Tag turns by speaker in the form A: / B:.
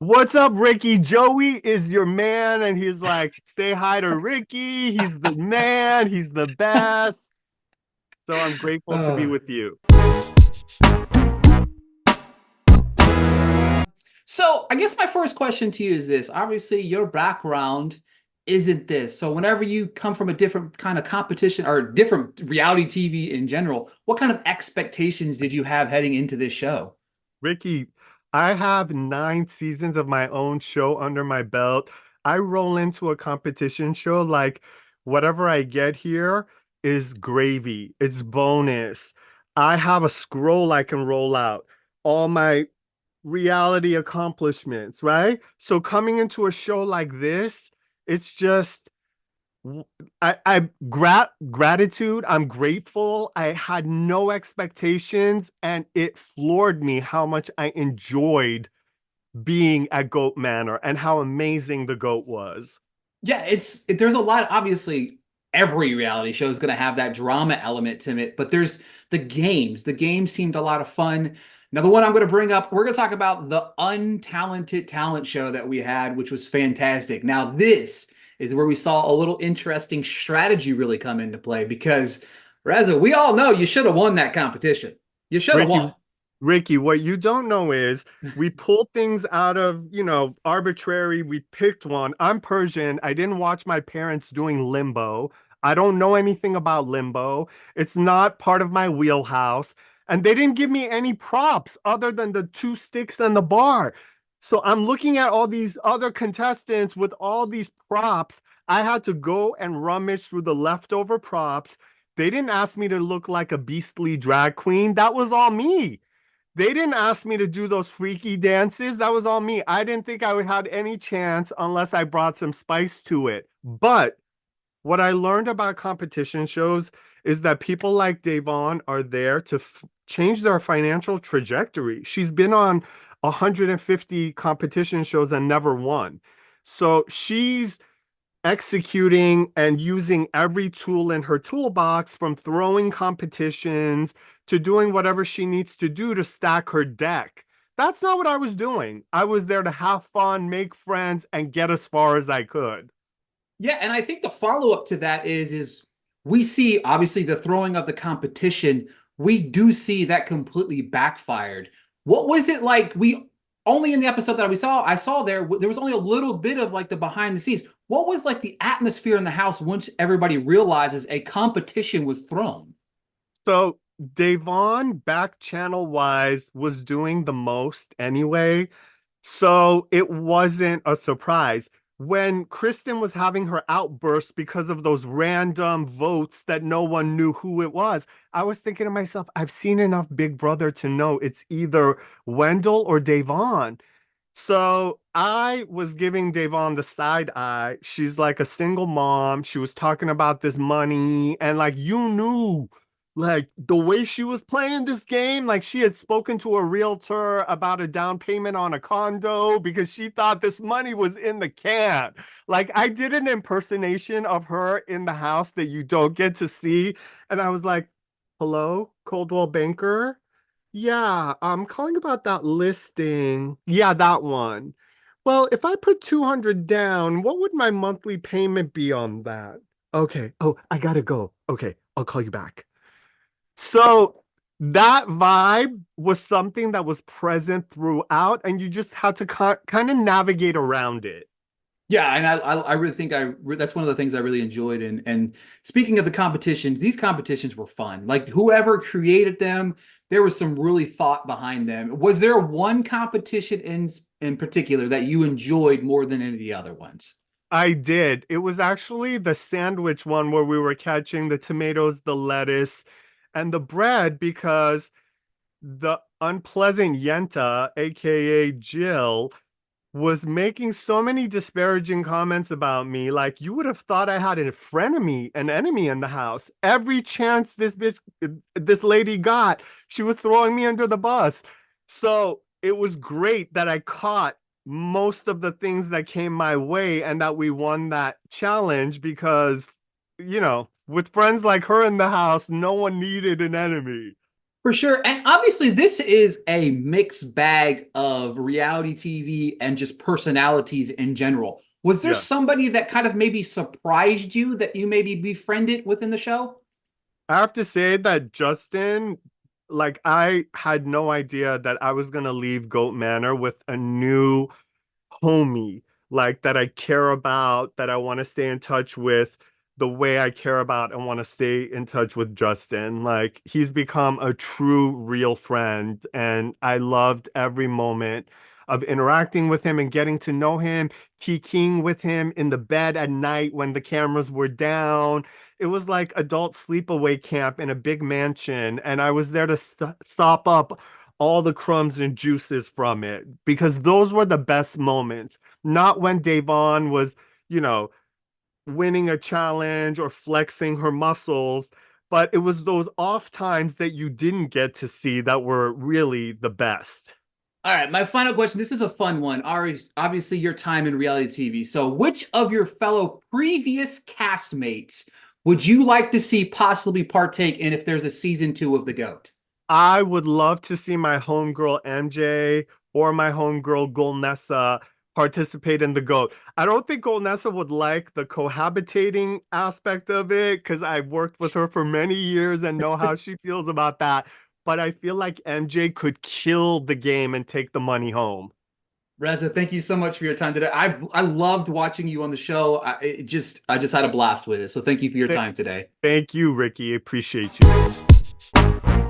A: What's up, Ricky? Joey is your man, and he's like, say hi to Ricky. He's the man, he's the best. So I'm grateful to be
B: Uh,
A: with you.
B: so I guess my first question to you is this. Obviously, your background isn't this. So whenever you come from a different kind of competition or different reality TV in general, what kind of expectations did you have heading into this show?
A: Ricky, I have 9 seasons of my own show under my belt. I roll into a competition show like whatever I get here is gravy, it's bonus. I have a scroll I can roll out. All my reality accomplishments, right? So coming into a show like this, it's just gratitude. I'm grateful. I had no expectations, and it floored me how much I enjoyed being at Goat Manor and how amazing the goat was.
B: Yeah, there's a lot. Obviously, every reality show is going to have that drama element to it, but there's the games. The games seemed a lot of fun. Now, the one I'm going to bring up, we're going to talk about the untalented talent show that we had, which was fantastic. Now, this is where we saw a little interesting strategy really come into play because, Reza, we all know you should have won that competition. You should have
A: Ricky,
B: won.
A: Ricky, what you don't know is we pulled things out of, arbitrary. We picked one. I'm Persian. I didn't watch my parents doing limbo. I don't know anything about limbo. It's not part of my wheelhouse. And they didn't give me any props other than the two sticks and the bar. So I'm looking at all these other contestants with all these props. I had to go and rummage through the leftover props. They didn't ask me to look like a beastly drag queen. That was all me. They didn't ask me to do those freaky dances. That was all me. I didn't think I would have any chance unless I brought some spice to it. But what I learned about competition shows is that people like Davon are there to change their financial trajectory. She's been on 150 competition shows and never won. So she's executing and using every tool in her toolbox from throwing competitions to doing whatever she needs to do to stack her deck. That's not what I was doing. I was there to have fun, make friends, and get as far as I could.
B: Yeah, and I think the follow-up to that is we see obviously the throwing of the competition, we do see that completely backfired. What was it like? We only in the episode that I saw there was only a little bit of like the behind the scenes. What was like the atmosphere in the house once everybody realizes a competition was thrown?
A: So Davon, back channel wise, was doing the most anyway. So it wasn't a surprise. When Kristen was having her outburst because of those random votes that no one knew who it was, I was thinking to myself, I've seen enough Big Brother to know it's either Wendell or Davon. So I was giving Davon the side eye. She's like a single mom. She was talking about this money, and like you knew, like the way she was playing this game, like she had spoken to a realtor about a down payment on a condo because she thought this money was in the can. Like I did an impersonation of her in the house that you don't get to see, and I was like, "Hello, Coldwell Banker." Yeah, I'm calling about that listing. Yeah, that one. Well, if I put 200 down, what would my monthly payment be on that? Okay. Oh, I gotta go. Okay, I'll call you back. So that vibe was something that was present throughout, and you just had to kind of navigate around it.
B: Yeah, and I really think that's one of the things I really enjoyed. And speaking of the competitions, these competitions were fun. Like whoever created them, there was some really thought behind them. Was there one competition in particular that you enjoyed more than any of the other ones?
A: I did. It was actually the sandwich one where we were catching the tomatoes, the lettuce, and the bread because the unpleasant Yenta, aka Jill, was making so many disparaging comments about me. Like you would have thought I had a frenemy, an enemy in the house. Every chance this lady got, she was throwing me under the bus. So it was great that I caught most of the things that came my way and that we won that challenge because, with friends like her in the house, no one needed an enemy.
B: For sure. And obviously, this is a mixed bag of reality TV and just personalities in general. Was there
A: Yeah.
B: somebody that kind of maybe surprised you that you maybe befriended within the show?
A: I have to say that Justin, like, I had no idea that I was gonna leave Goat Manor with a new homie, like that I care about, that I want to stay in touch with the way I care about and want to stay in touch with Justin. Like he's become a true, real friend, and I loved every moment of interacting with him and getting to know him, kikiing with him in the bed at night when the cameras were down. It was like adult sleepaway camp in a big mansion, and I was there to sop up all the crumbs and juices from it because those were the best moments. Not when Davon was, you know, winning a challenge or flexing her muscles, but it was those off times that you didn't get to see that were really the best.
B: All right, my final question. This is a fun one. Ari, obviously, your time in reality TV. So, which of your fellow previous castmates would you like to see possibly partake in if there's a season two of The GOAT?
A: I would love to see my homegirl MJ or my homegirl Golnessa participate in the GOAT. I don't think Golnessa would like the cohabitating aspect of it because I've worked with her for many years and know how she feels about that. But I feel like MJ could kill the game and take the money home.
B: Reza, thank you so much for your time today. I loved watching you on the show. I just had a blast with it. So, thank you for your
A: Th-
B: time today.
A: Thank you, Ricky. Appreciate you.